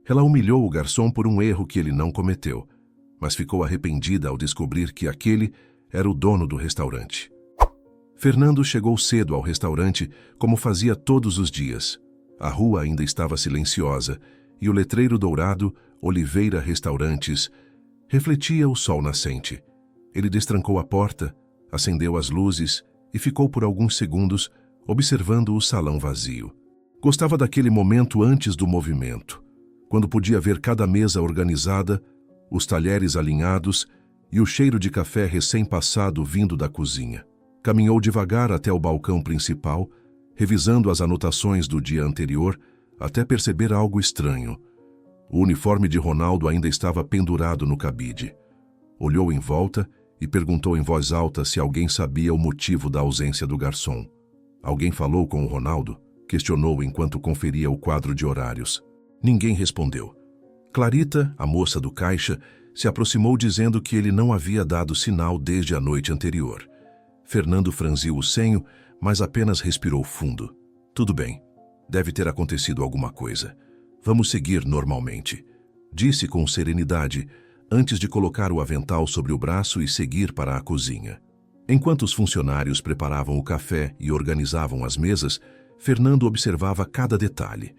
Ela humilhou o garçom por um erro que ele não cometeu, mas ficou arrependida ao descobrir que aquele era o dono do restaurante. Fernando chegou cedo ao restaurante, como fazia todos os dias. A rua ainda estava silenciosa e o letreiro dourado, Oliveira Restaurantes, refletia o sol nascente. Ele destrancou a porta, acendeu as luzes e ficou por alguns segundos observando o salão vazio. Gostava daquele momento antes do movimento, quando podia ver cada mesa organizada, os talheres alinhados e o cheiro de café recém-passado vindo da cozinha. Caminhou devagar até o balcão principal, revisando as anotações do dia anterior, até perceber algo estranho. O uniforme de Ronaldo ainda estava pendurado no cabide. Olhou em volta e perguntou em voz alta se alguém sabia o motivo da ausência do garçom. Alguém falou com o Ronaldo? Questionou enquanto conferia o quadro de horários. Ninguém respondeu. Clarita, a moça do caixa, se aproximou dizendo que ele não havia dado sinal desde a noite anterior. Fernando franziu o senho, mas apenas respirou fundo. Tudo bem. Deve ter acontecido alguma coisa. Vamos seguir normalmente, disse com serenidade, antes de colocar o avental sobre o braço e seguir para a cozinha. Enquanto os funcionários preparavam o café e organizavam as mesas, Fernando observava cada detalhe.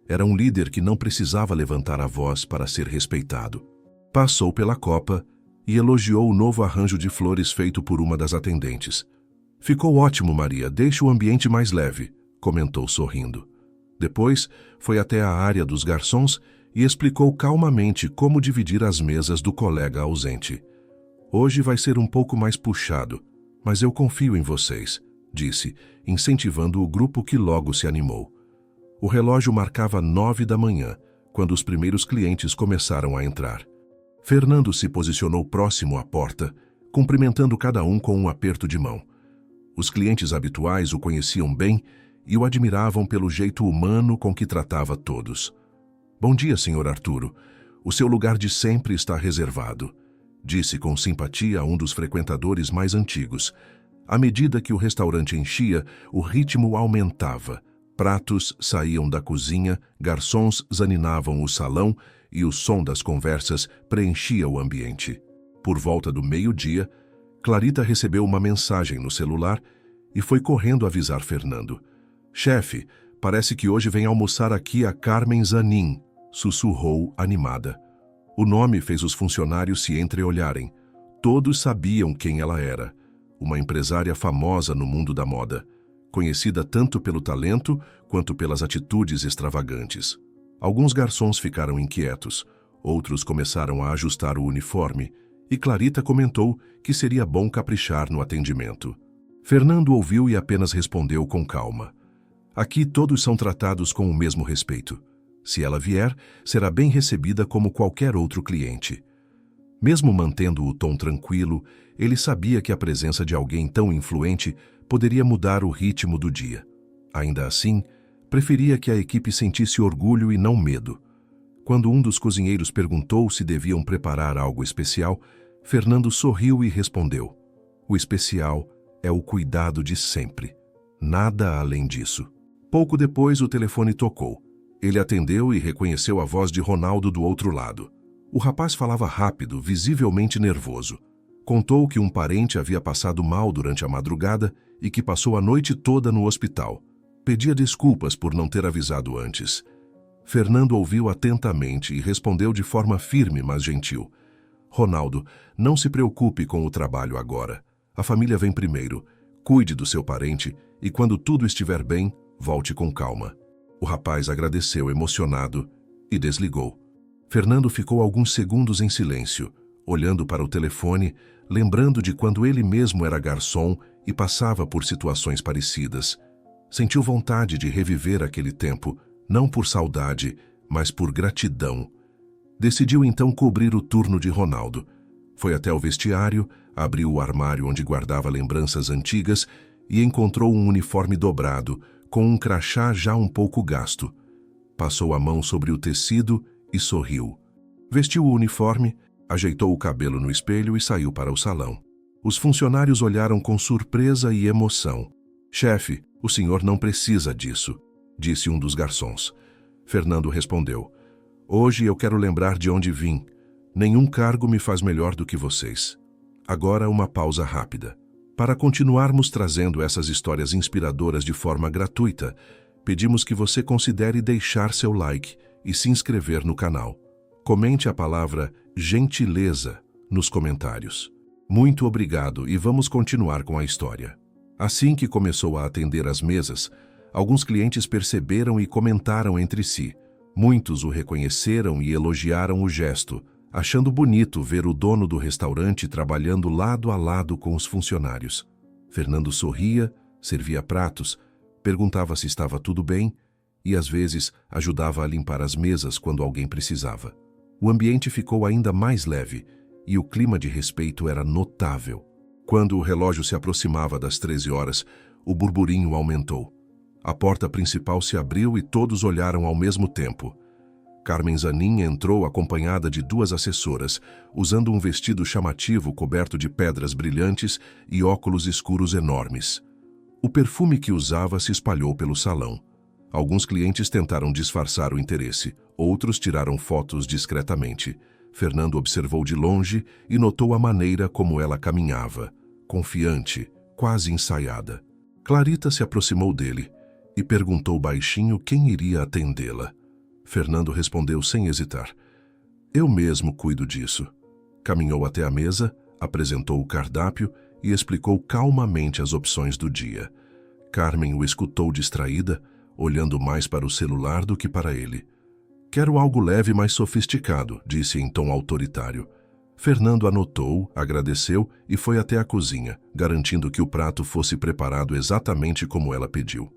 Era um líder que não precisava levantar a voz para ser respeitado. Passou pela copa e elogiou o novo arranjo de flores feito por uma das atendentes. Ficou ótimo, Maria, deixe o ambiente mais leve, comentou sorrindo. Depois, foi até a área dos garçons e explicou calmamente como dividir as mesas do colega ausente. Hoje vai ser um pouco mais puxado, mas eu confio em vocês, disse, incentivando o grupo que logo se animou. O relógio marcava 9 da manhã, quando os primeiros clientes começaram a entrar. Fernando se posicionou próximo à porta, cumprimentando cada um com um aperto de mão. Os clientes habituais o conheciam bem e o admiravam pelo jeito humano com que tratava todos. Bom dia, Sr. Arturo. O seu lugar de sempre está reservado, disse com simpatia a um dos frequentadores mais antigos. À medida que o restaurante enchia, o ritmo aumentava. Pratos saíam da cozinha, garçons zaninavam o salão e o som das conversas preenchia o ambiente. Por volta do meio-dia, Clarita recebeu uma mensagem no celular e foi correndo avisar Fernando. Chefe, parece que hoje vem almoçar aqui a Carmen Zanin, sussurrou animada. O nome fez os funcionários se entreolharem. Todos sabiam quem ela era. Uma empresária famosa no mundo da moda, conhecida tanto pelo talento quanto pelas atitudes extravagantes. Alguns garçons ficaram inquietos, outros começaram a ajustar o uniforme, e Clarita comentou que seria bom caprichar no atendimento. Fernando ouviu e apenas respondeu com calma. Aqui todos são tratados com o mesmo respeito. Se ela vier, será bem recebida como qualquer outro cliente. Mesmo mantendo o tom tranquilo, ele sabia que a presença de alguém tão influente poderia mudar o ritmo do dia. Ainda assim, preferia que a equipe sentisse orgulho e não medo. Quando um dos cozinheiros perguntou se deviam preparar algo especial, Fernando sorriu e respondeu: o especial é o cuidado de sempre. Nada além disso. Pouco depois, o telefone tocou. Ele atendeu e reconheceu a voz de Ronaldo do outro lado. O rapaz falava rápido, visivelmente nervoso. Contou que um parente havia passado mal durante a madrugada e que passou a noite toda no hospital. Pedia desculpas por não ter avisado antes. Fernando ouviu atentamente e respondeu de forma firme, mas gentil. Ronaldo, não se preocupe com o trabalho agora. A família vem primeiro. Cuide do seu parente e, quando tudo estiver bem, volte com calma. O rapaz agradeceu emocionado e desligou. Fernando ficou alguns segundos em silêncio, olhando para o telefone, lembrando de quando ele mesmo era garçom e passava por situações parecidas. Sentiu vontade de reviver aquele tempo, não por saudade, mas por gratidão. Decidiu então cobrir o turno de Ronaldo. Foi até o vestiário, abriu o armário onde guardava lembranças antigas e encontrou um uniforme dobrado, com um crachá já um pouco gasto. Passou a mão sobre o tecido e sorriu. Vestiu o uniforme, ajeitou o cabelo no espelho e saiu para o salão. Os funcionários olharam com surpresa e emoção. Chefe, o senhor não precisa disso, disse um dos garçons. Fernando respondeu. Hoje eu quero lembrar de onde vim. Nenhum cargo me faz melhor do que vocês. Agora uma pausa rápida. Para continuarmos trazendo essas histórias inspiradoras de forma gratuita, pedimos que você considere deixar seu like e se inscrever no canal. Comente a palavra gentileza nos comentários. Muito obrigado e vamos continuar com a história. Assim que começou a atender as mesas, alguns clientes perceberam e comentaram entre si. Muitos o reconheceram e elogiaram o gesto, achando bonito ver o dono do restaurante trabalhando lado a lado com os funcionários. Fernando sorria, servia pratos, perguntava se estava tudo bem e, às vezes, ajudava a limpar as mesas quando alguém precisava. O ambiente ficou ainda mais leve e o clima de respeito era notável. Quando o relógio se aproximava das 13 horas, o burburinho aumentou. A porta principal se abriu e todos olharam ao mesmo tempo. Carmen Zanin entrou acompanhada de 2 assessoras, usando um vestido chamativo coberto de pedras brilhantes e óculos escuros enormes. O perfume que usava se espalhou pelo salão. Alguns clientes tentaram disfarçar o interesse, outros tiraram fotos discretamente. Fernando observou de longe e notou a maneira como ela caminhava, confiante, quase ensaiada. Clarita se aproximou dele e perguntou baixinho quem iria atendê-la. Fernando respondeu sem hesitar. Eu mesmo cuido disso. Caminhou até a mesa, apresentou o cardápio e explicou calmamente as opções do dia. Carmen o escutou distraída, olhando mais para o celular do que para ele. Quero algo leve, mas sofisticado, disse em tom autoritário. Fernando anotou, agradeceu e foi até a cozinha, garantindo que o prato fosse preparado exatamente como ela pediu.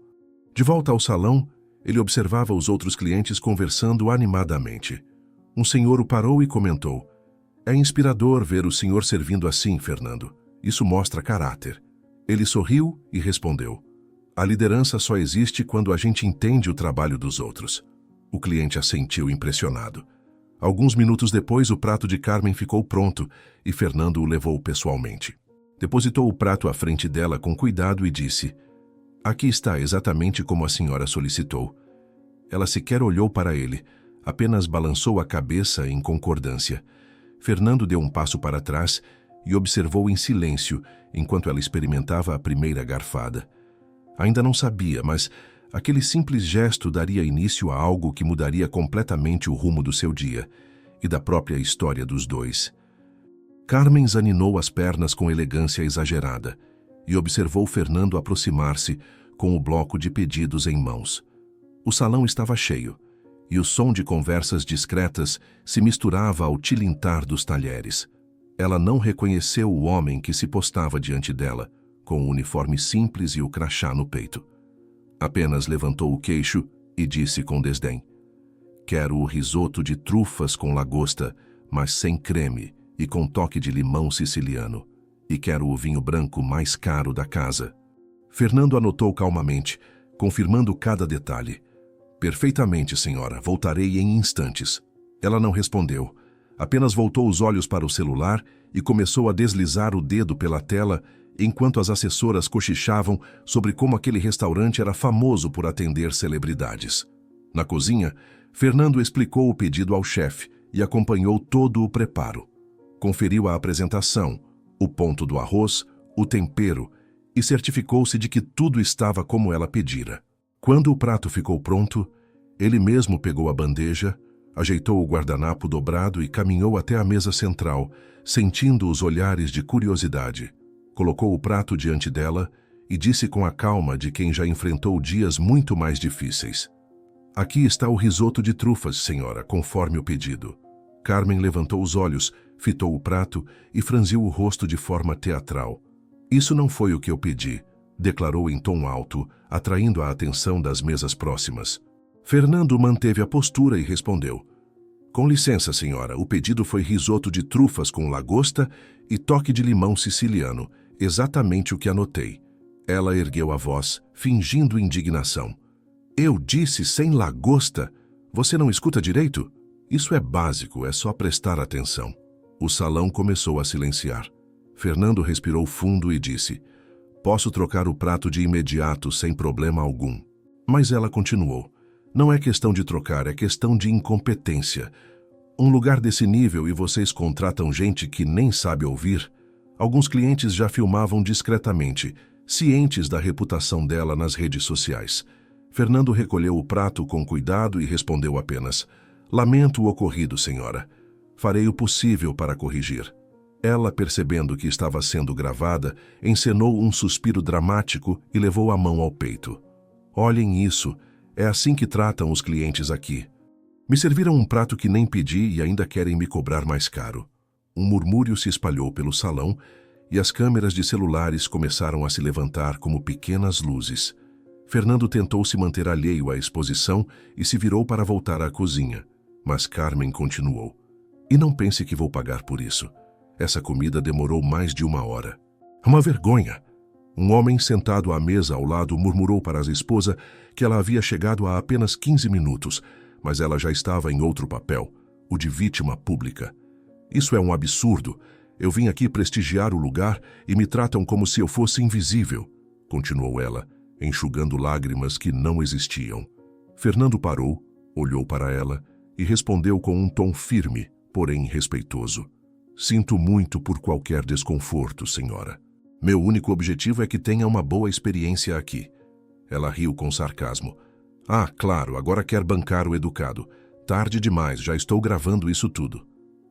De volta ao salão, ele observava os outros clientes conversando animadamente. Um senhor o parou e comentou: É inspirador ver o senhor servindo assim, Fernando. Isso mostra caráter. Ele sorriu e respondeu: A liderança só existe quando a gente entende o trabalho dos outros. O cliente assentiu impressionado. Alguns minutos depois, o prato de Carmen ficou pronto e Fernando o levou pessoalmente. Depositou o prato à frente dela com cuidado e disse: Aqui está exatamente como a senhora solicitou. Ela sequer olhou para ele, apenas balançou a cabeça em concordância. Fernando deu um passo para trás e observou em silêncio enquanto ela experimentava a primeira garfada. Ainda não sabia, mas aquele simples gesto daria início a algo que mudaria completamente o rumo do seu dia e da própria história dos dois. Carmen zaninou as pernas com elegância exagerada e observou Fernando aproximar-se com o bloco de pedidos em mãos. O salão estava cheio e o som de conversas discretas se misturava ao tilintar dos talheres. Ela não reconheceu o homem que se postava diante dela, com o uniforme simples e o crachá no peito. Apenas levantou o queixo e disse com desdém: Quero o risoto de trufas com lagosta, mas sem creme e com toque de limão siciliano. E quero o vinho branco mais caro da casa. Fernando anotou calmamente, confirmando cada detalhe. Perfeitamente, senhora, voltarei em instantes. Ela não respondeu, apenas voltou os olhos para o celular e começou a deslizar o dedo pela tela enquanto as assessoras cochichavam sobre como aquele restaurante era famoso por atender celebridades. Na cozinha, Fernando explicou o pedido ao chefe e acompanhou todo o preparo. Conferiu a apresentação, o ponto do arroz, o tempero e certificou-se de que tudo estava como ela pedira. Quando o prato ficou pronto, ele mesmo pegou a bandeja, ajeitou o guardanapo dobrado e caminhou até a mesa central, sentindo os olhares de curiosidade. Colocou o prato diante dela e disse com a calma de quem já enfrentou dias muito mais difíceis: Aqui está o risoto de trufas, senhora, conforme o pedido. Carmen levantou os olhos, fitou o prato e franziu o rosto de forma teatral. Isso não foi o que eu pedi, declarou em tom alto, atraindo a atenção das mesas próximas. Fernando manteve a postura e respondeu: Com licença, senhora, o pedido foi risoto de trufas com lagosta e toque de limão siciliano, exatamente o que anotei. Ela ergueu a voz, fingindo indignação. Eu disse sem lagosta? Você não escuta direito? Isso é básico, é só prestar atenção. O salão começou a silenciar. Fernando respirou fundo e disse: Posso trocar o prato de imediato sem problema algum. Mas ela continuou: Não é questão de trocar, é questão de incompetência. Um lugar desse nível e vocês contratam gente que nem sabe ouvir? Alguns clientes já filmavam discretamente, cientes da reputação dela nas redes sociais. Fernando recolheu o prato com cuidado e respondeu apenas: "Lamento o ocorrido, senhora. Farei o possível para corrigir." Ela, percebendo que estava sendo gravada, encenou um suspiro dramático e levou a mão ao peito. "Olhem isso, é assim que tratam os clientes aqui. Me serviram um prato que nem pedi e ainda querem me cobrar mais caro." Um murmúrio se espalhou pelo salão e as câmeras de celulares começaram a se levantar como pequenas luzes. Fernando tentou se manter alheio à exposição e se virou para voltar à cozinha, mas Carmen continuou: "E não pense que vou pagar por isso. Essa comida demorou mais de 1 hora. Uma vergonha." Um homem sentado à mesa ao lado murmurou para a esposa que ela havia chegado há apenas 15 minutos, mas ela já estava em outro papel, o de vítima pública. "Isso é um absurdo. Eu vim aqui prestigiar o lugar e me tratam como se eu fosse invisível", continuou ela, enxugando lágrimas que não existiam. Fernando parou, olhou para ela e respondeu com um tom firme, porém respeitoso: "Sinto muito por qualquer desconforto, senhora. Meu único objetivo é que tenha uma boa experiência aqui." Ela riu com sarcasmo. "Ah, claro, agora quer bancar o educado. Tarde demais, já estou gravando isso tudo."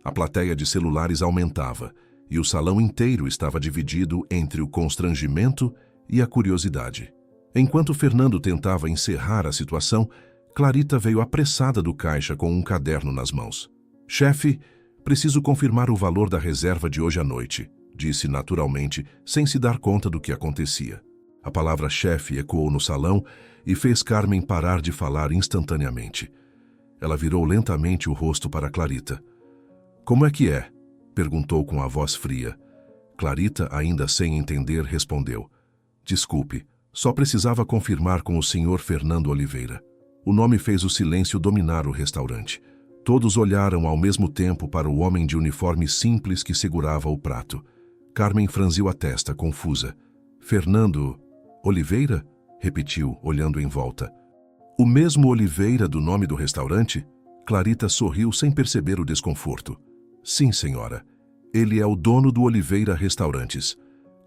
A plateia de celulares aumentava e o salão inteiro estava dividido entre o constrangimento e a curiosidade. Enquanto Fernando tentava encerrar a situação, Clarita veio apressada do caixa com um caderno nas mãos. "Chefe, preciso confirmar o valor da reserva de hoje à noite", disse naturalmente, sem se dar conta do que acontecia. A palavra chefe ecoou no salão e fez Carmen parar de falar instantaneamente. Ela virou lentamente o rosto para Clarita. "Como é que é?" perguntou com a voz fria. Clarita, ainda sem entender, respondeu: "Desculpe, só precisava confirmar com o senhor Fernando Oliveira." O nome fez o silêncio dominar o restaurante. Todos olharam ao mesmo tempo para o homem de uniforme simples que segurava o prato. Carmen franziu a testa, confusa. "Fernando Oliveira?" repetiu, olhando em volta. "O mesmo Oliveira do nome do restaurante?" Clarita sorriu sem perceber o desconforto. "Sim, senhora. Ele é o dono do Oliveira Restaurantes."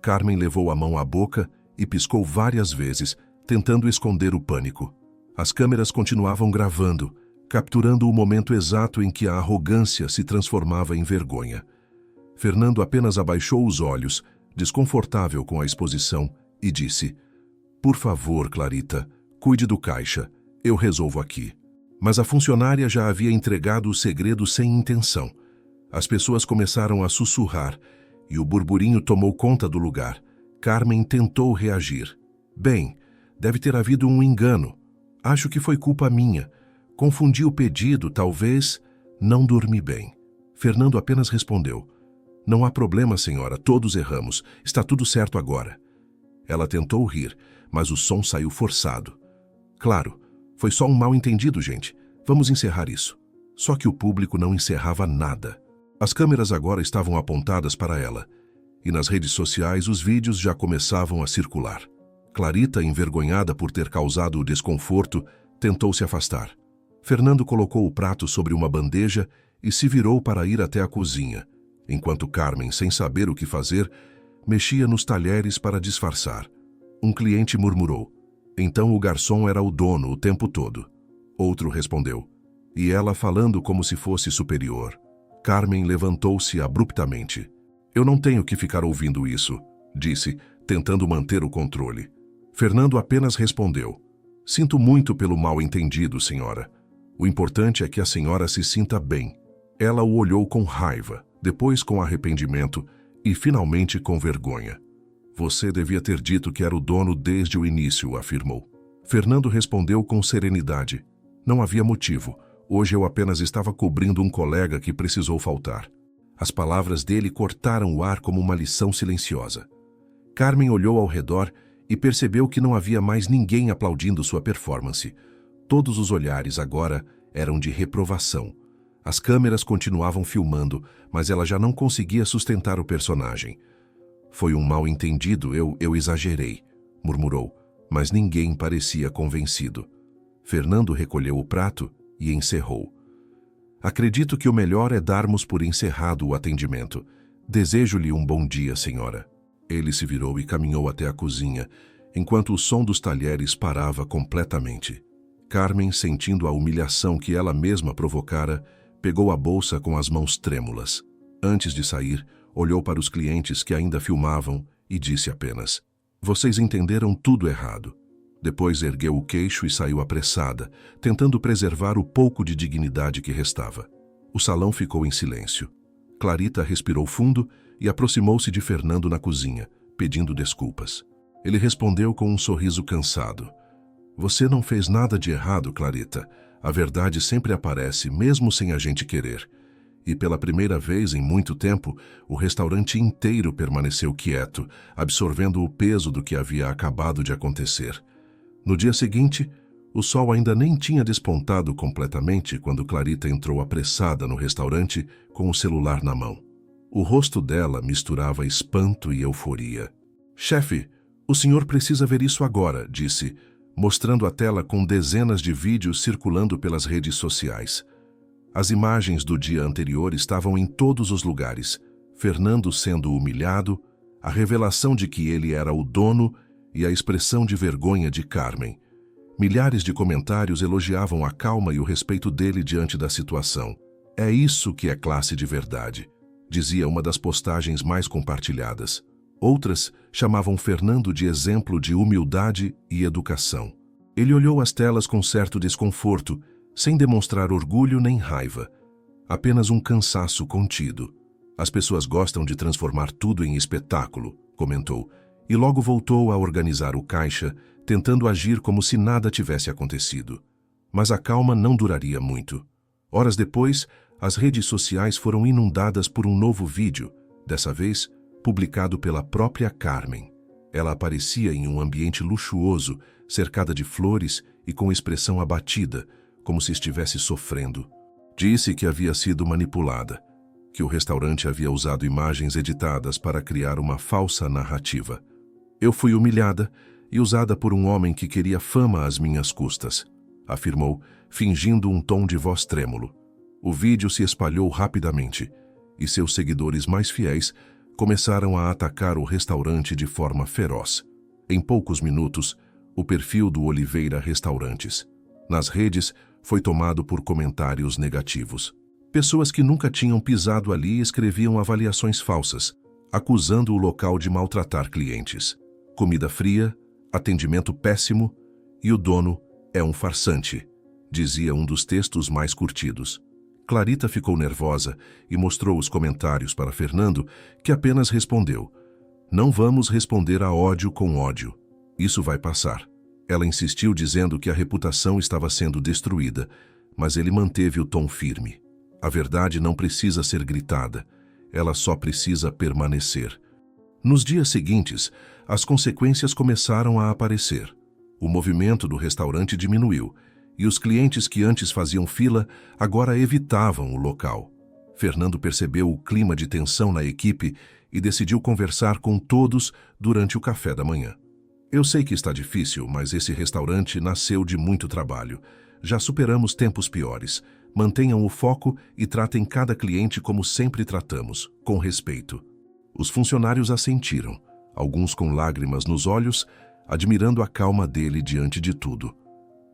Carmen levou a mão à boca e piscou várias vezes, tentando esconder o pânico. As câmeras continuavam gravando, capturando o momento exato em que a arrogância se transformava em vergonha. Fernando apenas abaixou os olhos, desconfortável com a exposição, e disse: "Por favor, Clarita, cuide do caixa. Eu resolvo aqui." Mas a funcionária já havia entregado o segredo sem intenção. As pessoas começaram a sussurrar e o burburinho tomou conta do lugar. Carmen tentou reagir. "Bem, deve ter havido um engano. Acho que foi culpa minha. Confundi o pedido, talvez. Não dormi bem." Fernando apenas respondeu: "Não há problema, senhora, todos erramos. Está tudo certo agora." Ela tentou rir, mas o som saiu forçado. "Claro, foi só um mal-entendido, gente. Vamos encerrar isso." Só que o público não encerrava nada. As câmeras agora estavam apontadas para ela, e nas redes sociais os vídeos já começavam a circular. Clarita, envergonhada por ter causado o desconforto, tentou se afastar. Fernando colocou o prato sobre uma bandeja e se virou para ir até a cozinha, enquanto Carmen, sem saber o que fazer, mexia nos talheres para disfarçar. Um cliente murmurou: "Então o garçom era o dono o tempo todo." Outro respondeu: "E ela falando como se fosse superior." Carmen levantou-se abruptamente. "Eu não tenho que ficar ouvindo isso", disse, tentando manter o controle. Fernando apenas respondeu: "Sinto muito pelo mal-entendido, senhora. O importante é que a senhora se sinta bem." Ela o olhou com raiva, depois com arrependimento e finalmente com vergonha. "Você devia ter dito que era o dono desde o início", afirmou. Fernando respondeu com serenidade: "Não havia motivo. Hoje eu apenas estava cobrindo um colega que precisou faltar." As palavras dele cortaram o ar como uma lição silenciosa. Carmen olhou ao redor e percebeu que não havia mais ninguém aplaudindo sua performance. Todos os olhares agora eram de reprovação. As câmeras continuavam filmando, mas ela já não conseguia sustentar o personagem. "Foi um mal-entendido, eu exagerei", murmurou, mas ninguém parecia convencido. Fernando recolheu o prato e encerrou. Acredito que o melhor é darmos por encerrado o atendimento. Desejo-lhe um bom dia, senhora. Ele se virou e caminhou até a cozinha, enquanto o som dos talheres parava completamente. Carmen, sentindo a humilhação que ela mesma provocara, pegou a bolsa com as mãos trêmulas. Antes de sair, olhou para os clientes que ainda filmavam e disse apenas: "Vocês entenderam tudo errado." Depois ergueu o queixo e saiu apressada, tentando preservar o pouco de dignidade que restava. O salão ficou em silêncio. Clarita respirou fundo e aproximou-se de Fernando na cozinha, pedindo desculpas. Ele respondeu com um sorriso cansado: "Você não fez nada de errado, Clarita. A verdade sempre aparece, mesmo sem a gente querer." E pela primeira vez em muito tempo, o restaurante inteiro permaneceu quieto, absorvendo o peso do que havia acabado de acontecer. No dia seguinte, o sol ainda nem tinha despontado completamente quando Clarita entrou apressada no restaurante com o celular na mão. O rosto dela misturava espanto e euforia. "Chefe, o senhor precisa ver isso agora", disse, mostrando a tela com dezenas de vídeos circulando pelas redes sociais. As imagens do dia anterior estavam em todos os lugares. Fernando sendo humilhado, a revelação de que ele era o dono e a expressão de vergonha de Carmen. Milhares de comentários elogiavam a calma e o respeito dele diante da situação. "É isso que é classe de verdade", dizia uma das postagens mais compartilhadas. Outras chamavam Fernando de exemplo de humildade e educação. Ele olhou as telas com certo desconforto, sem demonstrar orgulho nem raiva. Apenas um cansaço contido. "As pessoas gostam de transformar tudo em espetáculo", comentou, e logo voltou a organizar o caixa, tentando agir como se nada tivesse acontecido. Mas a calma não duraria muito. Horas depois, as redes sociais foram inundadas por um novo vídeo, dessa vez publicado pela própria Carmen. Ela aparecia em um ambiente luxuoso, cercada de flores e com expressão abatida, como se estivesse sofrendo. Disse que havia sido manipulada, que o restaurante havia usado imagens editadas para criar uma falsa narrativa. "Eu fui humilhada e usada por um homem que queria fama às minhas custas", afirmou, fingindo um tom de voz trêmulo. O vídeo se espalhou rapidamente e seus seguidores mais fiéis começaram a atacar o restaurante de forma feroz. Em poucos minutos, o perfil do Oliveira Restaurantes nas redes foi tomado por comentários negativos. Pessoas que nunca tinham pisado ali escreviam avaliações falsas, acusando o local de maltratar clientes. "Comida fria, atendimento péssimo e o dono é um farsante", dizia um dos textos mais curtidos. Clarita ficou nervosa e mostrou os comentários para Fernando, que apenas respondeu: "Não vamos responder a ódio com ódio. Isso vai passar." Ela insistiu dizendo que a reputação estava sendo destruída, mas ele manteve o tom firme. A verdade não precisa ser gritada, ela só precisa permanecer. Nos dias seguintes, as consequências começaram a aparecer. O movimento do restaurante diminuiu, e os clientes que antes faziam fila agora evitavam o local. Fernando percebeu o clima de tensão na equipe e decidiu conversar com todos durante o café da manhã. "Eu sei que está difícil, mas esse restaurante nasceu de muito trabalho. Já superamos tempos piores. Mantenham o foco e tratem cada cliente como sempre tratamos, com respeito." Os funcionários assentiram, alguns com lágrimas nos olhos, admirando a calma dele diante de tudo.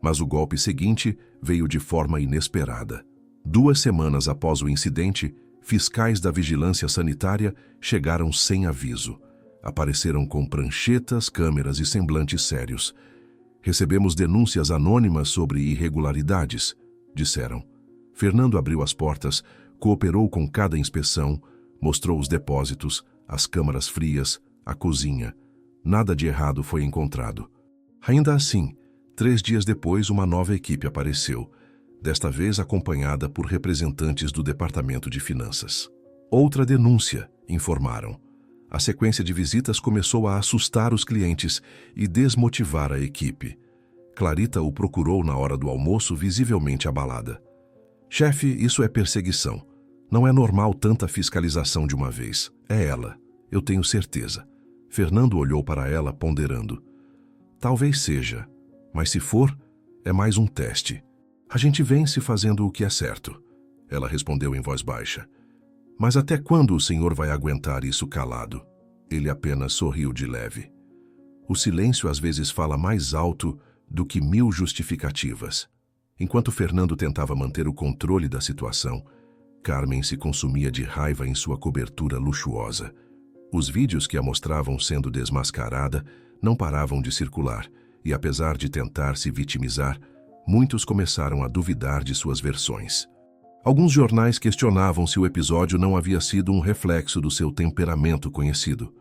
Mas o golpe seguinte veio de forma inesperada. 2 semanas após o incidente, fiscais da vigilância sanitária chegaram sem aviso. Apareceram com pranchetas, câmeras e semblantes sérios. "Recebemos denúncias anônimas sobre irregularidades", disseram. Fernando abriu as portas, cooperou com cada inspeção, mostrou os depósitos, as câmaras frias, a cozinha. Nada de errado foi encontrado. Ainda assim, 3 dias depois, uma nova equipe apareceu, desta vez acompanhada por representantes do Departamento de Finanças. "Outra denúncia", informaram. A sequência de visitas começou a assustar os clientes e desmotivar a equipe. Clarita o procurou na hora do almoço, visivelmente abalada. "Chefe, isso é perseguição. Não é normal tanta fiscalização de uma vez. É ela, eu tenho certeza." Fernando olhou para ela, ponderando. "Talvez seja, mas se for, É mais um teste. A gente vence fazendo o que é certo. Ela respondeu em voz baixa. Mas até quando o senhor vai aguentar isso calado? Ele apenas sorriu de leve. O silêncio às vezes fala mais alto do que 1000 justificativas. Enquanto Fernando tentava manter o controle da situação, Carmen se consumia de raiva em sua cobertura luxuosa. Os vídeos que a mostravam sendo desmascarada não paravam de circular, e apesar de tentar se vitimizar, muitos começaram a duvidar de suas versões. Alguns jornais questionavam se o episódio não havia sido um reflexo do seu temperamento conhecido.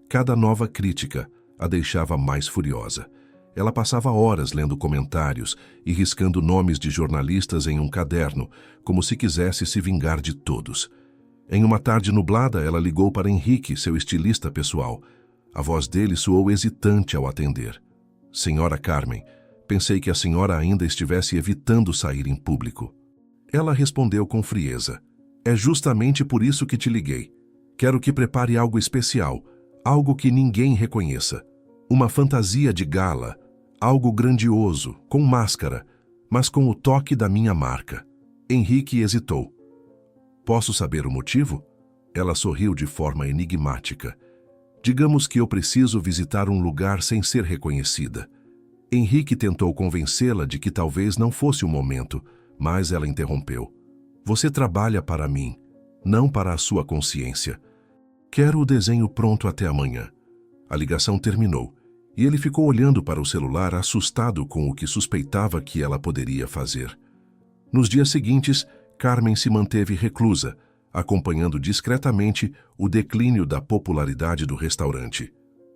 Cada nova crítica a deixava mais furiosa. Ela passava horas lendo comentários e riscando nomes de jornalistas em um caderno, como se quisesse se vingar de todos. Em uma tarde nublada, ela ligou para Henrique, seu estilista pessoal. A voz dele soou hesitante ao atender. Senhora Carmen, pensei que a senhora ainda estivesse evitando sair em público. Ela respondeu com frieza. É justamente por isso que te liguei. Quero que prepare algo especial, algo que ninguém reconheça. Uma fantasia de gala, algo grandioso, com máscara, mas com o toque da minha marca. Henrique hesitou. Posso saber o motivo? Ela sorriu de forma enigmática. Digamos que eu preciso visitar um lugar sem ser reconhecida. Henrique tentou convencê-la de que talvez não fosse o momento, mas ela interrompeu. Você trabalha para mim, não para a sua consciência. Quero o desenho pronto até amanhã. A ligação terminou, e ele ficou olhando para o celular assustado com o que suspeitava que ela poderia fazer. Nos dias seguintes, Carmen se manteve reclusa, acompanhando discretamente o declínio da popularidade do restaurante.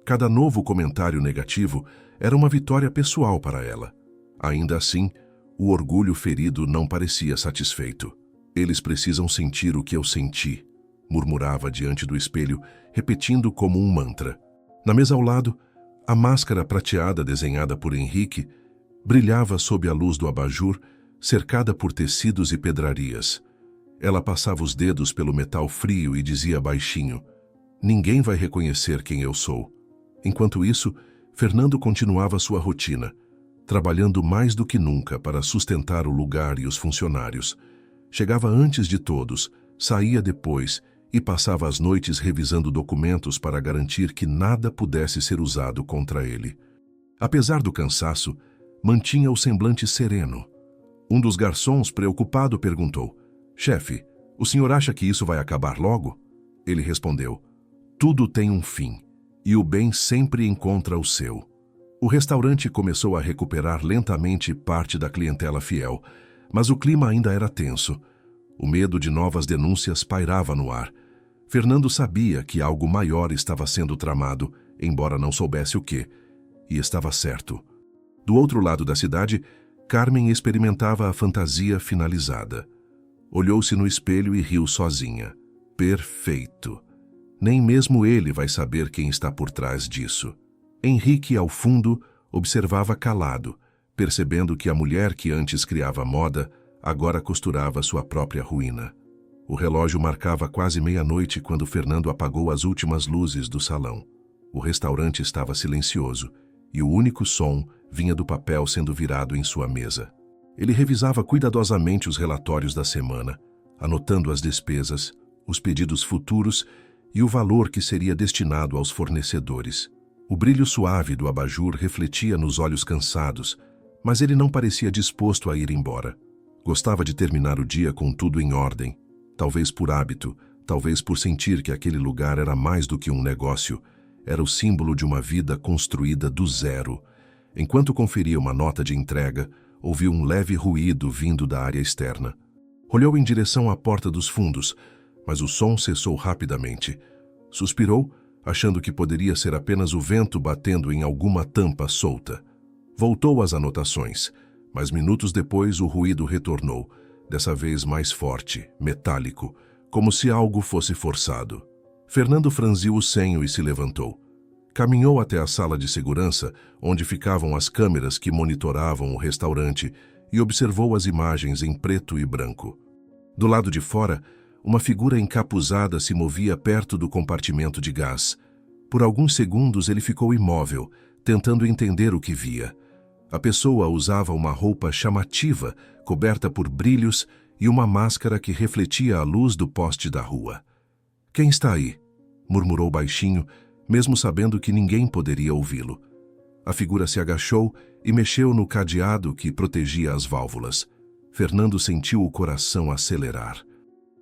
Cada novo comentário negativo era uma vitória pessoal para ela. Ainda assim, o orgulho ferido não parecia satisfeito. Eles precisam sentir o que eu senti, murmurava diante do espelho, repetindo como um mantra. Na mesa ao lado, a máscara prateada desenhada por Henrique brilhava sob a luz do abajur, cercada por tecidos e pedrarias. Ela passava os dedos pelo metal frio e dizia baixinho, ninguém vai reconhecer quem eu sou. Enquanto isso, Fernando continuava sua rotina, trabalhando mais do que nunca para sustentar o lugar e os funcionários. Chegava antes de todos, saía depois e passava as noites revisando documentos para garantir que nada pudesse ser usado contra ele. Apesar do cansaço, mantinha o semblante sereno. Um dos garçons, preocupado, perguntou, chefe, o senhor acha que isso vai acabar logo? Ele respondeu, tudo tem um fim, e o bem sempre encontra o seu. O restaurante começou a recuperar lentamente parte da clientela fiel, mas o clima ainda era tenso. O medo de novas denúncias pairava no ar. Fernando sabia que algo maior estava sendo tramado, embora não soubesse o quê, e estava certo. Do outro lado da cidade, Carmen experimentava a fantasia finalizada. Olhou-se no espelho e riu sozinha. Perfeito. Nem mesmo ele vai saber quem está por trás disso. Henrique, ao fundo, observava calado, percebendo que a mulher que antes criava moda, agora costurava sua própria ruína. O relógio marcava quase meia-noite quando Fernando apagou as últimas luzes do salão. O restaurante estava silencioso, e o único som vinha do papel sendo virado em sua mesa. Ele revisava cuidadosamente os relatórios da semana, anotando as despesas, os pedidos futuros e o valor que seria destinado aos fornecedores. O brilho suave do abajur refletia nos olhos cansados, mas ele não parecia disposto a ir embora. Gostava de terminar o dia com tudo em ordem, talvez por hábito, talvez por sentir que aquele lugar era mais do que um negócio, era o símbolo de uma vida construída do zero. Enquanto conferia uma nota de entrega, ouviu um leve ruído vindo da área externa. Olhou em direção à porta dos fundos, mas o som cessou rapidamente. Suspirou, achando que poderia ser apenas o vento batendo em alguma tampa solta. Voltou às anotações, mas minutos depois o ruído retornou, dessa vez mais forte, metálico, como se algo fosse forçado. Fernando franziu o senho e se levantou. Caminhou até a sala de segurança, onde ficavam as câmeras que monitoravam o restaurante, e observou as imagens em preto e branco. Do lado de fora, uma figura encapuzada se movia perto do compartimento de gás. Por alguns segundos ele ficou imóvel, tentando entender o que via. A pessoa usava uma roupa chamativa, coberta por brilhos, e uma máscara que refletia a luz do poste da rua. "Quem está aí?" murmurou baixinho, mesmo sabendo que ninguém poderia ouvi-lo. A figura se agachou e mexeu no cadeado que protegia as válvulas. Fernando sentiu o coração acelerar.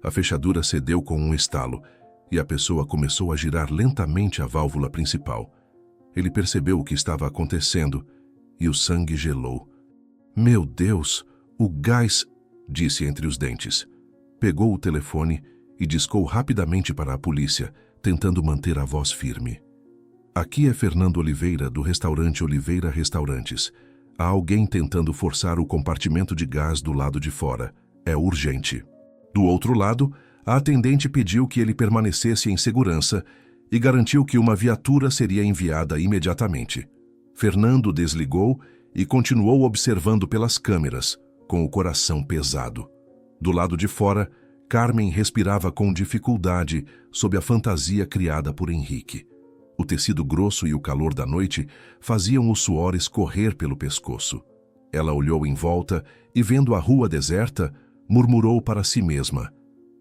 A fechadura cedeu com um estalo e a pessoa começou a girar lentamente a válvula principal. Ele percebeu o que estava acontecendo e o sangue gelou. "Meu Deus, o gás!" disse entre os dentes. Pegou o telefone e discou rapidamente para a polícia, tentando manter a voz firme. "Aqui é Fernando Oliveira, do restaurante Oliveira Restaurantes. Há alguém tentando forçar o compartimento de gás do lado de fora. É urgente." Do outro lado, a atendente pediu que ele permanecesse em segurança e garantiu que uma viatura seria enviada imediatamente. Fernando desligou e continuou observando pelas câmeras, com o coração pesado. Do lado de fora, Carmen respirava com dificuldade sob a fantasia criada por Henrique. O tecido grosso e o calor da noite faziam o suor escorrer pelo pescoço. Ela olhou em volta e, vendo a rua deserta, murmurou para si mesma: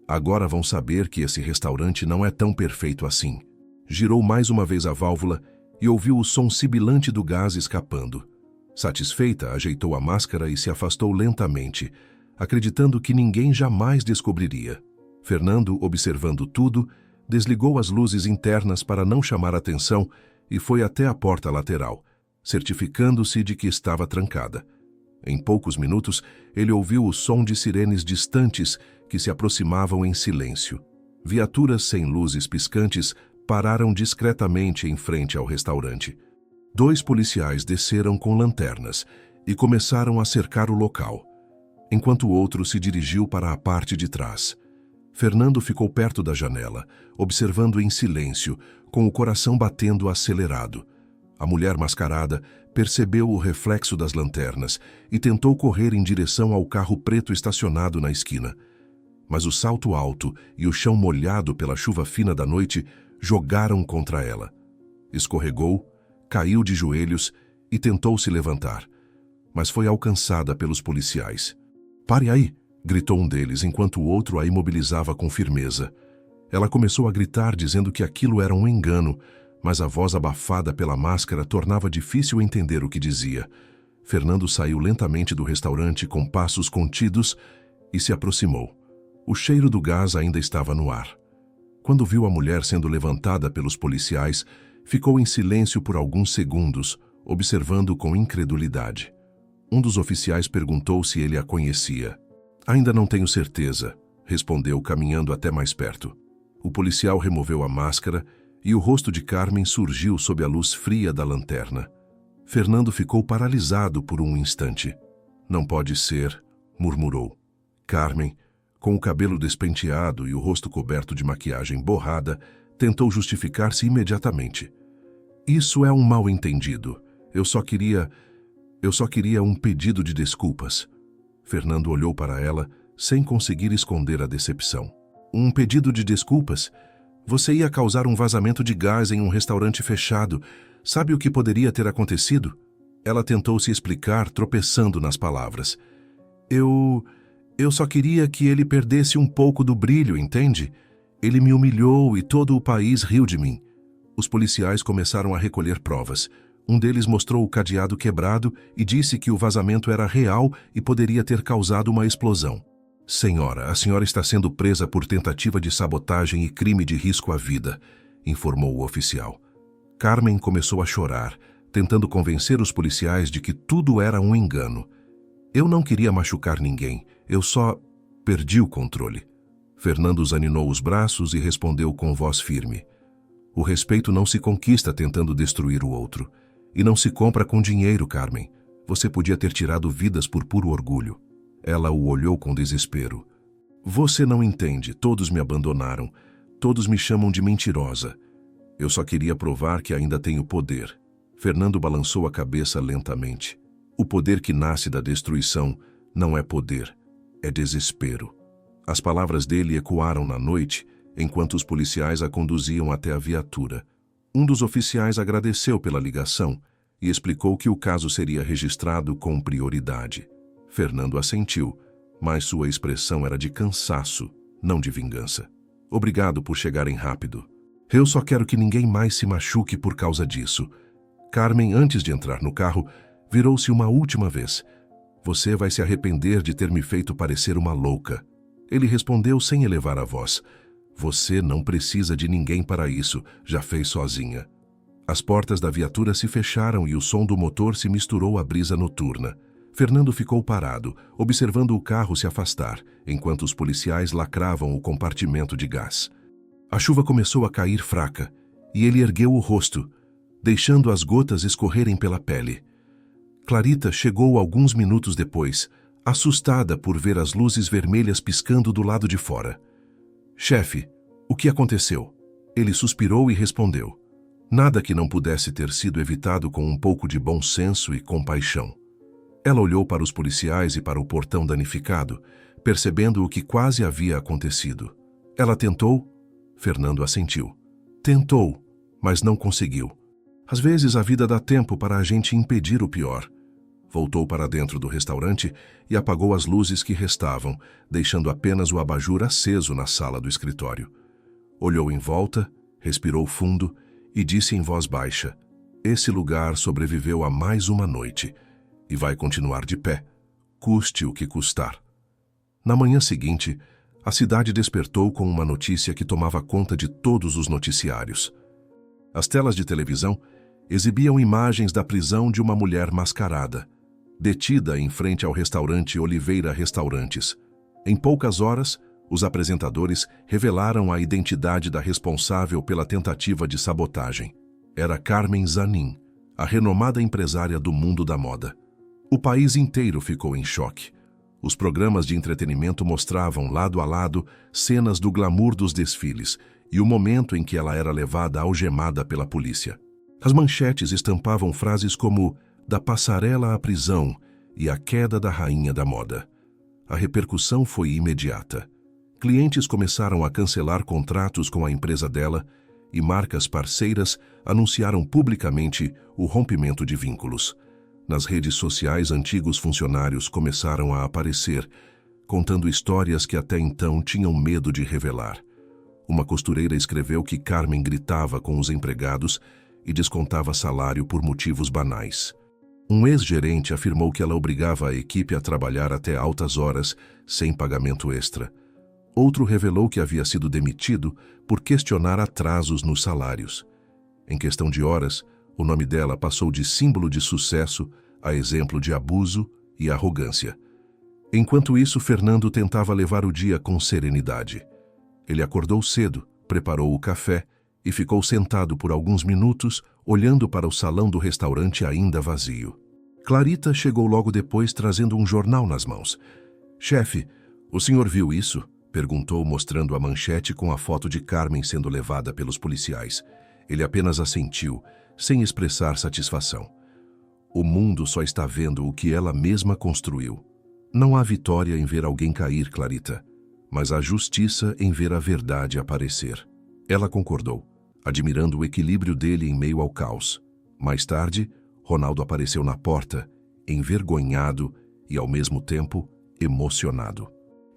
"Agora vão saber que esse restaurante não é tão perfeito assim." Girou mais uma vez a válvula e ouviu o som sibilante do gás escapando. Satisfeita, ajeitou a máscara e se afastou lentamente, acreditando que ninguém jamais descobriria. Fernando, observando tudo, desligou as luzes internas para não chamar atenção e foi até a porta lateral, certificando-se de que estava trancada. Em poucos minutos, ele ouviu o som de sirenes distantes que se aproximavam em silêncio. Viaturas sem luzes piscantes pararam discretamente em frente ao restaurante. 2 policiais desceram com lanternas e começaram a cercar o local, enquanto o outro se dirigiu para a parte de trás. Fernando ficou perto da janela, observando em silêncio, com o coração batendo acelerado. A mulher mascarada percebeu o reflexo das lanternas e tentou correr em direção ao carro preto estacionado na esquina. Mas o salto alto e o chão molhado pela chuva fina da noite jogaram contra ela. Escorregou, caiu de joelhos e tentou se levantar, mas foi alcançada pelos policiais. "Pare aí!" gritou um deles, enquanto o outro a imobilizava com firmeza. Ela começou a gritar, dizendo que aquilo era um engano, mas a voz abafada pela máscara tornava difícil entender o que dizia. Fernando saiu lentamente do restaurante com passos contidos e se aproximou. O cheiro do gás ainda estava no ar. Quando viu a mulher sendo levantada pelos policiais, ficou em silêncio por alguns segundos, observando com incredulidade. Um dos oficiais perguntou se ele a conhecia. "Ainda não tenho certeza", respondeu, caminhando até mais perto. O policial removeu a máscara e o rosto de Carmen surgiu sob a luz fria da lanterna. Fernando ficou paralisado por um instante. "Não pode ser", murmurou. Carmen, com o cabelo despenteado e o rosto coberto de maquiagem borrada, tentou justificar-se imediatamente. "Isso é um mal-entendido. Eu só queria um pedido de desculpas." Fernando olhou para ela, sem conseguir esconder a decepção. "Um pedido de desculpas? Você ia causar um vazamento de gás em um restaurante fechado. Sabe o que poderia ter acontecido?" Ela tentou se explicar, tropeçando nas palavras. Eu só queria que ele perdesse um pouco do brilho, entende? Ele me humilhou e todo o país riu de mim." Os policiais começaram a recolher provas. Um deles mostrou o cadeado quebrado e disse que o vazamento era real e poderia ter causado uma explosão. "Senhora, a senhora está sendo presa por tentativa de sabotagem e crime de risco à vida", informou o oficial. Carmen começou a chorar, tentando convencer os policiais de que tudo era um engano. "Eu não queria machucar ninguém, eu só perdi o controle." Fernando zaninou os braços e respondeu com voz firme: "O respeito não se conquista tentando destruir o outro. E não se compra com dinheiro, Carmen. Você podia ter tirado vidas por puro orgulho." Ela o olhou com desespero. "Você não entende, todos me abandonaram. Todos me chamam de mentirosa. Eu só queria provar que ainda tenho poder." Fernando balançou a cabeça lentamente. O poder que nasce da destruição não é poder, é desespero. As palavras dele ecoaram na noite, enquanto os policiais a conduziam até a viatura. Um dos oficiais agradeceu pela ligação e explicou que o caso seria registrado com prioridade. Fernando assentiu, mas sua expressão era de cansaço, não de vingança. Obrigado por chegarem rápido. Eu só quero que ninguém mais se machuque por causa disso. Carmen, antes de entrar no carro, virou-se uma última vez. Você vai se arrepender de ter me feito parecer uma louca. Ele respondeu sem elevar a voz. Você não precisa de ninguém para isso, já fez sozinha. As portas da viatura se fecharam e o som do motor se misturou à brisa noturna. Fernando ficou parado, observando o carro se afastar, enquanto os policiais lacravam o compartimento de gás. A chuva começou a cair fraca, e ele ergueu o rosto, deixando as gotas escorrerem pela pele. Clarita chegou alguns minutos depois, assustada por ver as luzes vermelhas piscando do lado de fora. Chefe, o que aconteceu? Ele suspirou e respondeu. Nada que não pudesse ter sido evitado com um pouco de bom senso e compaixão. Ela olhou para os policiais e para o portão danificado, percebendo o que quase havia acontecido. Ela tentou? Fernando assentiu. Tentou, mas não conseguiu. Às vezes a vida dá tempo para a gente impedir o pior. Voltou para dentro do restaurante e apagou as luzes que restavam, deixando apenas o abajur aceso na sala do escritório. Olhou em volta, respirou fundo e disse em voz baixa: esse lugar sobreviveu a mais uma noite e vai continuar de pé, custe o que custar. Na manhã seguinte, a cidade despertou com uma notícia que tomava conta de todos os noticiários. As telas de televisão exibiam imagens da prisão de uma mulher mascarada, detida em frente ao restaurante Oliveira Restaurantes. Em poucas horas, os apresentadores revelaram a identidade da responsável pela tentativa de sabotagem. Era Carmen Zanin, a renomada empresária do mundo da moda. O país inteiro ficou em choque. Os programas de entretenimento mostravam, lado a lado, cenas do glamour dos desfiles e o momento em que ela era levada algemada pela polícia. As manchetes estampavam frases como da passarela à prisão e a queda da rainha da moda. A repercussão foi imediata. Clientes começaram a cancelar contratos com a empresa dela e marcas parceiras anunciaram publicamente o rompimento de vínculos. Nas redes sociais, antigos funcionários começaram a aparecer, contando histórias que até então tinham medo de revelar. Uma costureira escreveu que Carmen gritava com os empregados e descontava salário por motivos banais. Um ex-gerente afirmou que ela obrigava a equipe a trabalhar até altas horas, sem pagamento extra. Outro revelou que havia sido demitido por questionar atrasos nos salários. Em questão de horas, o nome dela passou de símbolo de sucesso a exemplo de abuso e arrogância. Enquanto isso, Fernando tentava levar o dia com serenidade. Ele acordou cedo, preparou o café e ficou sentado por alguns minutos, olhando para o salão do restaurante ainda vazio. Clarita chegou logo depois trazendo um jornal nas mãos. Chefe, o senhor viu isso? Perguntou, mostrando a manchete com a foto de Carmen sendo levada pelos policiais. Ele apenas assentiu, sem expressar satisfação. O mundo só está vendo o que ela mesma construiu. Não há vitória em ver alguém cair, Clarita, mas há justiça em ver a verdade aparecer. Ela concordou, admirando o equilíbrio dele em meio ao caos. Mais tarde, Ronaldo apareceu na porta, envergonhado e, ao mesmo tempo, emocionado.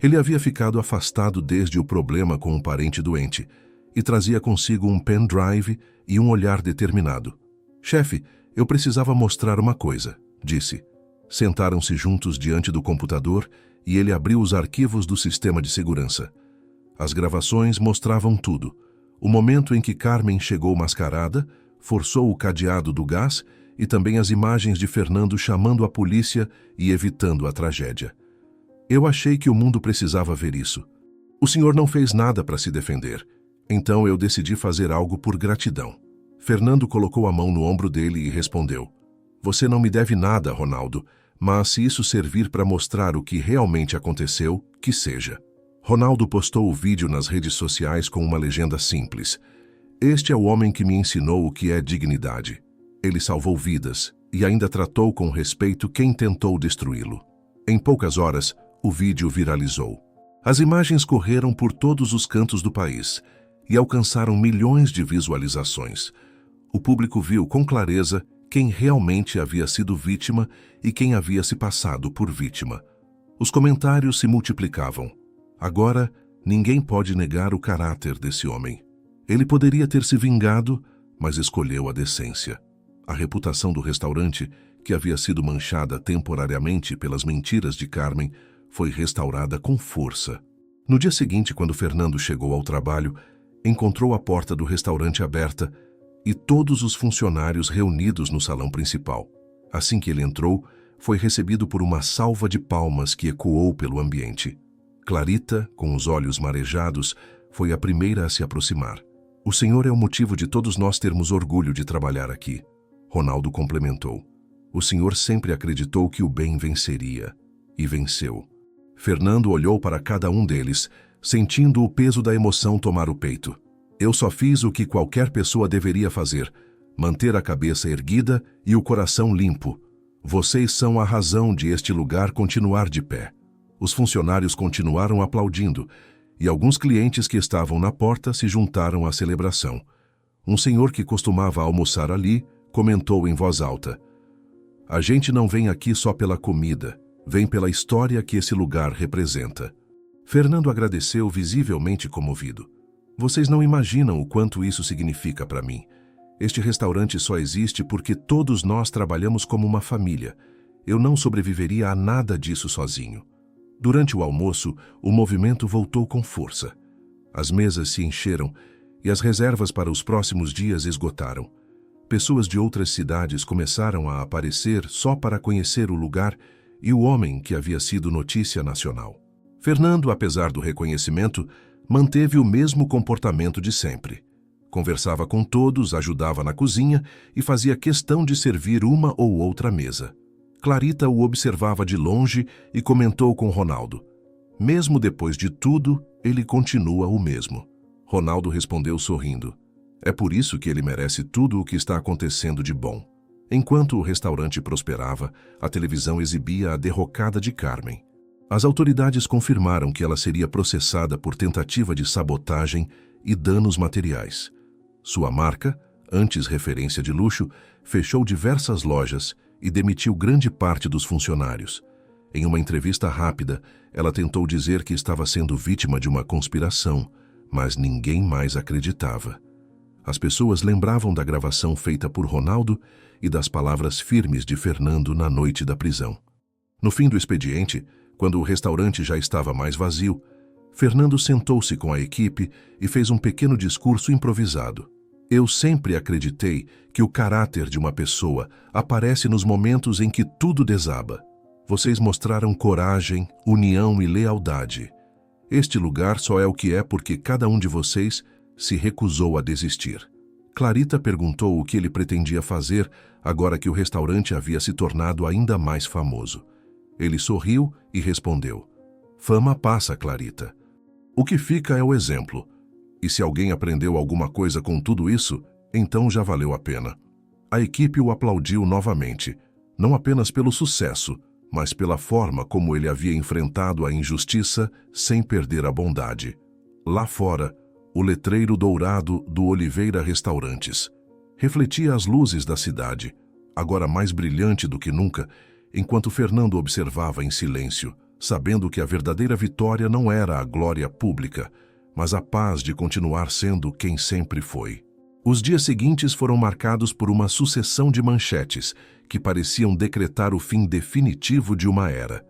Ele havia ficado afastado desde o problema com um parente doente e trazia consigo um pendrive e um olhar determinado. Chefe, eu precisava mostrar uma coisa, disse. Sentaram-se juntos diante do computador e ele abriu os arquivos do sistema de segurança. As gravações mostravam tudo. O momento em que Carmen chegou mascarada, forçou o cadeado do gás e também as imagens de Fernando chamando a polícia e evitando a tragédia. Eu achei que o mundo precisava ver isso. O senhor não fez nada para se defender. Então eu decidi fazer algo por gratidão. Fernando colocou a mão no ombro dele e respondeu. Você não me deve nada, Ronaldo, mas se isso servir para mostrar o que realmente aconteceu, que seja. Ronaldo postou o vídeo nas redes sociais com uma legenda simples. Este é o homem que me ensinou o que é dignidade. Ele salvou vidas e ainda tratou com respeito quem tentou destruí-lo. Em poucas horas, o vídeo viralizou. As imagens correram por todos os cantos do país e alcançaram milhões de visualizações. O público viu com clareza quem realmente havia sido vítima e quem havia se passado por vítima. Os comentários se multiplicavam. Agora, ninguém pode negar o caráter desse homem. Ele poderia ter se vingado, mas escolheu a decência. A reputação do restaurante, que havia sido manchada temporariamente pelas mentiras de Carmen, foi restaurada com força. No dia seguinte, quando Fernando chegou ao trabalho, encontrou a porta do restaurante aberta e todos os funcionários reunidos no salão principal. Assim que ele entrou, foi recebido por uma salva de palmas que ecoou pelo ambiente. Clarita, com os olhos marejados, foi a primeira a se aproximar. "O senhor é o motivo de todos nós termos orgulho de trabalhar aqui." Ronaldo complementou. "O senhor sempre acreditou que o bem venceria. E venceu." Fernando olhou para cada um deles, sentindo o peso da emoção tomar o peito. "Eu só fiz o que qualquer pessoa deveria fazer: manter a cabeça erguida e o coração limpo. Vocês são a razão de este lugar continuar de pé." Os funcionários continuaram aplaudindo, e alguns clientes que estavam na porta se juntaram à celebração. Um senhor que costumava almoçar ali comentou em voz alta: "A gente não vem aqui só pela comida, vem pela história que esse lugar representa." Fernando agradeceu, visivelmente comovido. "Vocês não imaginam o quanto isso significa para mim. Este restaurante só existe porque todos nós trabalhamos como uma família. Eu não sobreviveria a nada disso sozinho." Durante o almoço, o movimento voltou com força. As mesas se encheram e as reservas para os próximos dias esgotaram. Pessoas de outras cidades começaram a aparecer só para conhecer o lugar e o homem que havia sido notícia nacional. Fernando, apesar do reconhecimento, manteve o mesmo comportamento de sempre. Conversava com todos, ajudava na cozinha e fazia questão de servir uma ou outra mesa. Clarita o observava de longe e comentou com Ronaldo: "Mesmo depois de tudo, ele continua o mesmo." Ronaldo respondeu sorrindo: "É por isso que ele merece tudo o que está acontecendo de bom." Enquanto o restaurante prosperava, a televisão exibia a derrocada de Carmen. As autoridades confirmaram que ela seria processada por tentativa de sabotagem e danos materiais. Sua marca, antes referência de luxo, fechou diversas lojas e demitiu grande parte dos funcionários. Em uma entrevista rápida, ela tentou dizer que estava sendo vítima de uma conspiração, mas ninguém mais acreditava. As pessoas lembravam da gravação feita por Ronaldo e das palavras firmes de Fernando na noite da prisão. No fim do expediente, quando o restaurante já estava mais vazio, Fernando sentou-se com a equipe e fez um pequeno discurso improvisado. "Eu sempre acreditei que o caráter de uma pessoa aparece nos momentos em que tudo desaba. Vocês mostraram coragem, união e lealdade. Este lugar só é o que é porque cada um de vocês se recusou a desistir." Clarita perguntou o que ele pretendia fazer agora que o restaurante havia se tornado ainda mais famoso. Ele sorriu e respondeu: "Fama passa, Clarita. O que fica é o exemplo. E se alguém aprendeu alguma coisa com tudo isso, então já valeu a pena." A equipe o aplaudiu novamente, não apenas pelo sucesso, mas pela forma como ele havia enfrentado a injustiça sem perder a bondade. Lá fora, o letreiro dourado do Oliveira Restaurantes refletia as luzes da cidade, agora mais brilhante do que nunca, enquanto Fernando observava em silêncio, sabendo que a verdadeira vitória não era a glória pública, mas a paz de continuar sendo quem sempre foi. Os dias seguintes foram marcados por uma sucessão de manchetes que pareciam decretar o fim definitivo de uma era.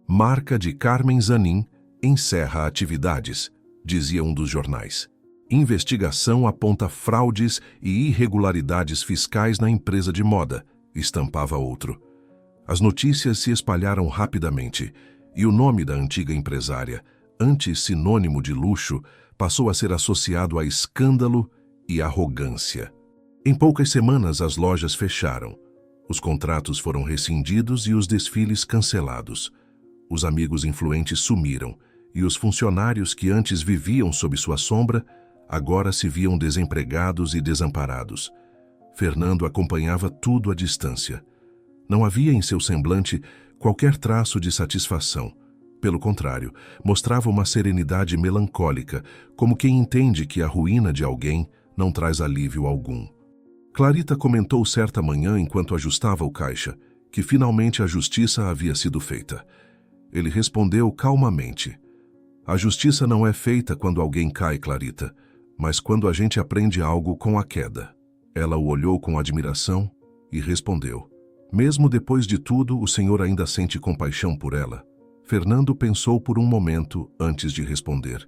"Marca de Carmen Zanin encerra atividades", dizia um dos jornais. "Investigação aponta fraudes e irregularidades fiscais na empresa de moda", estampava outro. As notícias se espalharam rapidamente e o nome da antiga empresária, antes sinônimo de luxo, passou a ser associado a escândalo e arrogância. Em poucas semanas, as lojas fecharam. Os contratos foram rescindidos e os desfiles cancelados. Os amigos influentes sumiram e os funcionários que antes viviam sob sua sombra agora se viam desempregados e desamparados. Fernando acompanhava tudo à distância. Não havia em seu semblante qualquer traço de satisfação. Pelo contrário, mostrava uma serenidade melancólica, como quem entende que a ruína de alguém não traz alívio algum. Clarita comentou certa manhã enquanto ajustava o caixa que finalmente a justiça havia sido feita. Ele respondeu calmamente: "A justiça não é feita quando alguém cai, Clarita, mas quando a gente aprende algo com a queda." Ela o olhou com admiração e respondeu: "Mesmo depois de tudo, o senhor ainda sente compaixão por ela?" Fernando pensou por um momento antes de responder: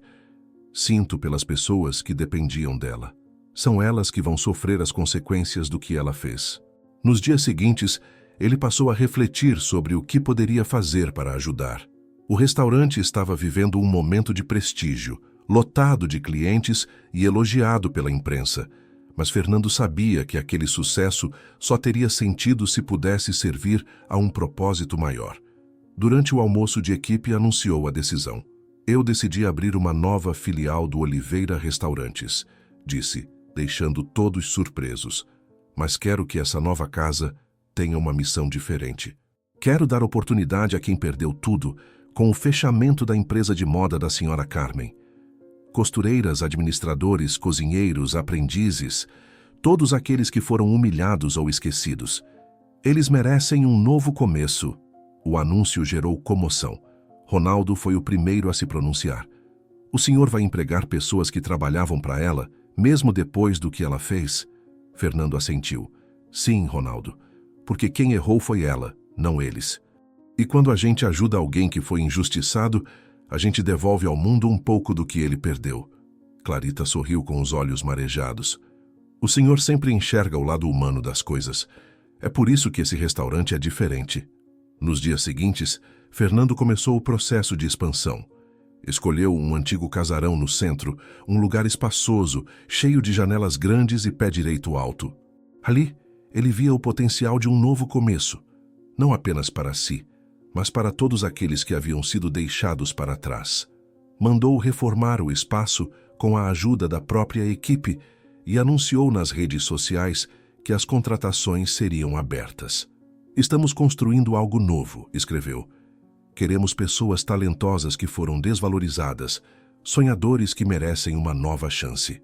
"Sinto pelas pessoas que dependiam dela. São elas que vão sofrer as consequências do que ela fez." Nos dias seguintes, ele passou a refletir sobre o que poderia fazer para ajudar. O restaurante estava vivendo um momento de prestígio, lotado de clientes e elogiado pela imprensa. Mas Fernando sabia que aquele sucesso só teria sentido se pudesse servir a um propósito maior. Durante o almoço de equipe, anunciou a decisão. "Eu decidi abrir uma nova filial do Oliveira Restaurantes", disse, deixando todos surpresos. "Mas quero que essa nova casa tenha uma missão diferente. Quero dar oportunidade a quem perdeu tudo com o fechamento da empresa de moda da senhora Carmen. Costureiras, administradores, cozinheiros, aprendizes, todos aqueles que foram humilhados ou esquecidos. Eles merecem um novo começo." O anúncio gerou comoção. Ronaldo foi o primeiro a se pronunciar. "O senhor vai empregar pessoas que trabalhavam para ela, mesmo depois do que ela fez?" Fernando assentiu. "Sim, Ronaldo, porque quem errou foi ela, não eles. E quando a gente ajuda alguém que foi injustiçado, a gente devolve ao mundo um pouco do que ele perdeu." Clarita sorriu com os olhos marejados. "O senhor sempre enxerga o lado humano das coisas. É por isso que esse restaurante é diferente." Nos dias seguintes, Fernando começou o processo de expansão. Escolheu um antigo casarão no centro, um lugar espaçoso, cheio de janelas grandes e pé direito alto. Ali, ele via o potencial de um novo começo, não apenas para si, mas para todos aqueles que haviam sido deixados para trás. Mandou reformar o espaço com a ajuda da própria equipe e anunciou nas redes sociais que as contratações seriam abertas. "Estamos construindo algo novo", escreveu. "Queremos pessoas talentosas que foram desvalorizadas, sonhadores que merecem uma nova chance."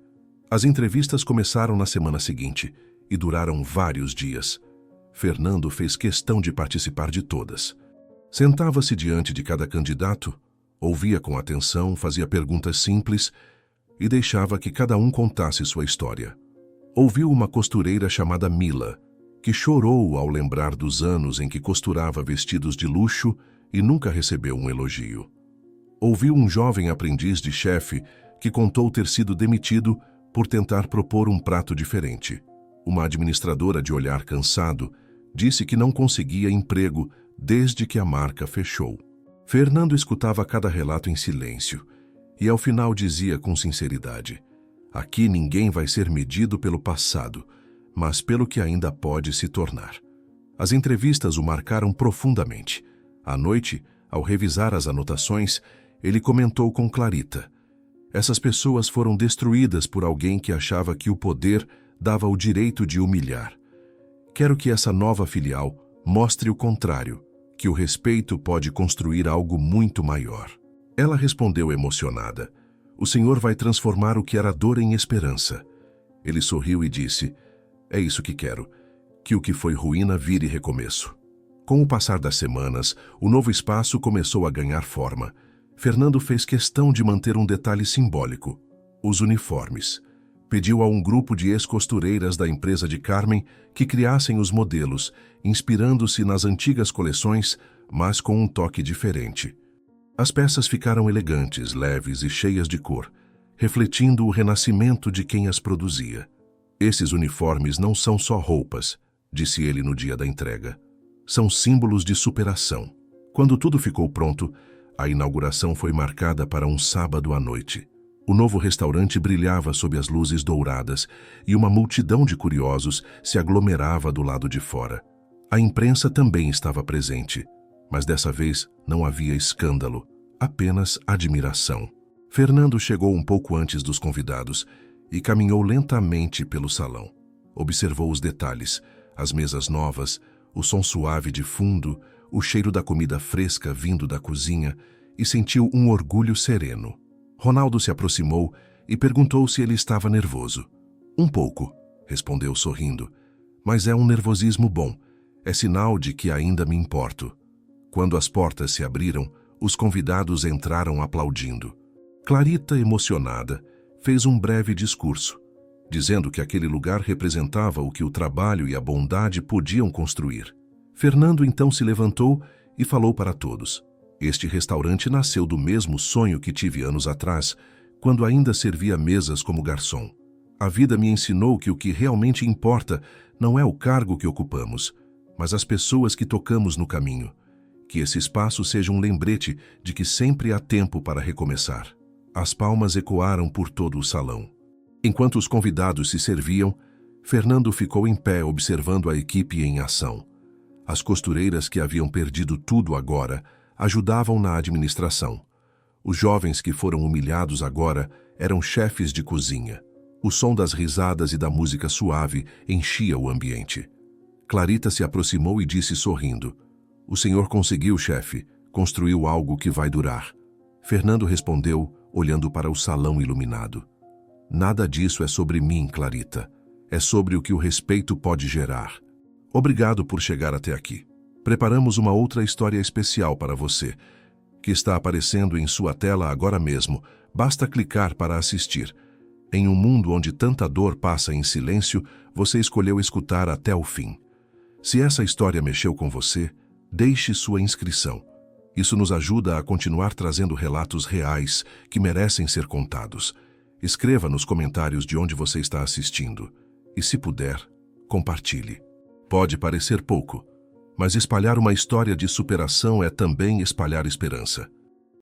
As entrevistas começaram na semana seguinte e duraram vários dias. Fernando fez questão de participar de todas. Sentava-se diante de cada candidato, ouvia com atenção, fazia perguntas simples e deixava que cada um contasse sua história. Ouviu uma costureira chamada Mila, que chorou ao lembrar dos anos em que costurava vestidos de luxo e nunca recebeu um elogio. Ouviu um jovem aprendiz de chefe que contou ter sido demitido por tentar propor um prato diferente. Uma administradora de olhar cansado disse que não conseguia emprego desde que a marca fechou. Fernando escutava cada relato em silêncio e ao final dizia com sinceridade: "Aqui ninguém vai ser medido pelo passado, mas pelo que ainda pode se tornar." As entrevistas o marcaram profundamente. À noite, ao revisar as anotações, ele comentou com Clarita: "Essas pessoas foram destruídas por alguém que achava que o poder dava o direito de humilhar. Quero que essa nova filial mostre o contrário, que o respeito pode construir algo muito maior." Ela respondeu emocionada: "O senhor vai transformar o que era dor em esperança." Ele sorriu e disse: "É isso que quero, que o que foi ruína vire recomeço." Com o passar das semanas, o novo espaço começou a ganhar forma. Fernando fez questão de manter um detalhe simbólico: os uniformes. Pediu a um grupo de ex-costureiras da empresa de Carmen que criassem os modelos, inspirando-se nas antigas coleções, mas com um toque diferente. As peças ficaram elegantes, leves e cheias de cor, refletindo o renascimento de quem as produzia. "Esses uniformes não são só roupas", disse ele no dia da entrega. "São símbolos de superação." Quando tudo ficou pronto, a inauguração foi marcada para um sábado à noite. O novo restaurante brilhava sob as luzes douradas e uma multidão de curiosos se aglomerava do lado de fora. A imprensa também estava presente, mas dessa vez não havia escândalo, apenas admiração. Fernando chegou um pouco antes dos convidados e caminhou lentamente pelo salão. Observou os detalhes, as mesas novas, o som suave de fundo, o cheiro da comida fresca vindo da cozinha e sentiu um orgulho sereno. Ronaldo se aproximou e perguntou se ele estava nervoso. "Um pouco", respondeu sorrindo. Mas é um nervosismo bom. É sinal de que ainda me importo. Quando as portas se abriram, os convidados entraram aplaudindo. Clarita, emocionada, fez um breve discurso, dizendo que aquele lugar representava o que o trabalho e a bondade podiam construir. Fernando então se levantou e falou para todos. Este restaurante nasceu do mesmo sonho que tive anos atrás, quando ainda servia mesas como garçom. A vida me ensinou que o que realmente importa não é o cargo que ocupamos, mas as pessoas que tocamos no caminho. Que esse espaço seja um lembrete de que sempre há tempo para recomeçar. As palmas ecoaram por todo o salão. Enquanto os convidados se serviam, Fernando ficou em pé observando a equipe em ação. As costureiras que haviam perdido tudo agora ajudavam na administração. Os jovens que foram humilhados agora eram chefes de cozinha. O som das risadas e da música suave enchia o ambiente. Clarita se aproximou e disse sorrindo: "O senhor conseguiu, chefe. Construiu algo que vai durar." Fernando respondeu, olhando para o salão iluminado: "Nada disso é sobre mim, Clarita. É sobre o que o respeito pode gerar. Obrigado por chegar até aqui. Preparamos uma outra história especial para você, que está aparecendo em sua tela agora mesmo. Basta clicar para assistir. Em um mundo onde tanta dor passa em silêncio, você escolheu escutar até o fim. Se essa história mexeu com você, deixe sua inscrição. Isso nos ajuda a continuar trazendo relatos reais que merecem ser contados. Escreva nos comentários de onde você está assistindo. E se puder, compartilhe. Pode parecer pouco, mas espalhar uma história de superação é também espalhar esperança.